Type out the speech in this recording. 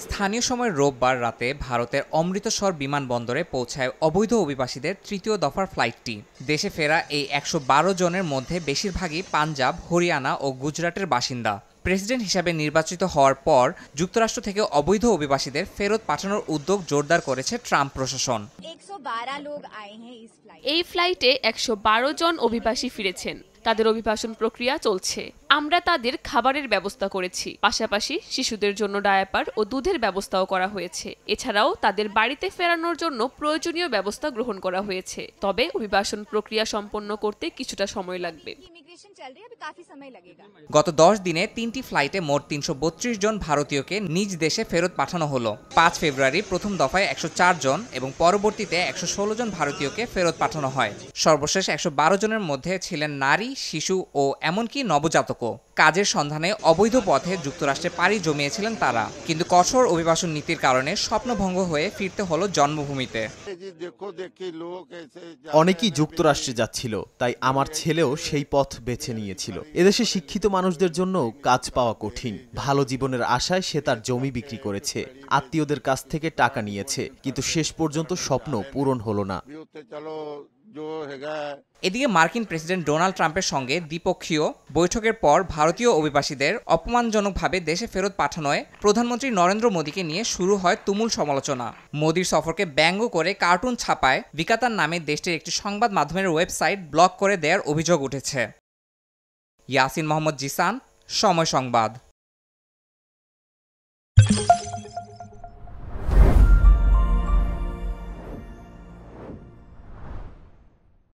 স্থানীয় সময় রোববার রাতে ভারতের অমৃতসর বিমানবন্দরে পৌঁছায় অবৈধ অভিবাসীদের তৃতীয় দফার ফ্লাইটটি। দেশে ফেরা এই ১১২ জনের মধ্যে বেশিরভাগই পাঞ্জাব, হরিয়ানা ও গুজরাটের বাসিন্দা। প্রেসিডেন্ট হিসাবে নির্বাচিত হওয়ার পর যুক্তরাষ্ট্র থেকে অবৈধ অভিবাসীদের ফেরত পাঠানোর উদ্যোগ জোরদার করেছে ট্রাম্প প্রশাসন। এই ফ্লাইটে ১১২ জন অভিবাসী ফিরেছেন। তাদের অভিবাসন প্রক্রিয়া চলছে। আমরা তাদের খাবারের ব্যবস্থা করেছি, পাশাপাশি শিশুদের জন্য ডায়াপার ও দুধের ব্যবস্থাও করা হয়েছে। এছাড়াও তাদের বাড়িতে ফেরানোর জন্য প্রয়োজনীয় ব্যবস্থা গ্রহণ করা হয়েছে। তবে অভিবাসন প্রক্রিয়া সম্পন্ন করতে কিছুটা সময় লাগবে। গত ১০ দিনে ৩টি ফ্লাইটে মোট ৩৩২ জন ভারতীয়কে নিজ দেশে ফেরত পাঠানো হলো। ৫ ফেব্রুয়ারি প্রথম দফায় ১০৪ জন এবং পরবর্তীতে ১১৬ জন ভারতীয়কে ফেরত পাঠানো হয়। সর্বশেষ ১১২ জনের মধ্যে ছিলেন নারী, শিশু ও এমনকি নবজাতকও। কাজের সন্ধানে অবৈধ পথে যুক্তরাষ্ট্রে পাড়ি জমিয়েছিলেন তারা, কিন্তু কঠোর অভিবাসন নীতির কারণে স্বপ্নভঙ্গ হয়ে ফিরতে হলো জন্মভূমিতে। অনেকেই যুক্তরাষ্ট্রে যাচ্ছিল, তাই আমার ছেলেও সেই পথ বেছে নিয়েছিল। এদেশে শিক্ষিত মানুষদের জন্য কাজ পাওয়া কঠিন। ভালো জীবনের আশায় সে তার জমি বিক্রি করেছে, আত্মীয়দের কাছ থেকে টাকা নিয়েছে, কিন্তু শেষ পর্যন্ত স্বপ্ন পূরণ হলো না। এদিকে মার্কিন প্রেসিডেন্ট ডোনাল্ড ট্রাম্পের সঙ্গে দ্বিপক্ষীয় বৈঠকের পর ভারতীয় অভিবাসীদের অপমানজনকভাবে দেশে ফেরত পাঠানোয় প্রধানমন্ত্রী নরেন্দ্র মোদীকে নিয়ে শুরু হয় তুমুল সমালোচনা। মোদীর সফরকে ব্যঙ্গ করে কার্টুন ছাপায় বিকাতার নামে দেশটির একটি সংবাদ মাধ্যমের ওয়েবসাইট ব্লক করে দেওয়ার অভিযোগ উঠেছে। ইয়াসিন মোহাম্মদ জিসান, সময় সংবাদ।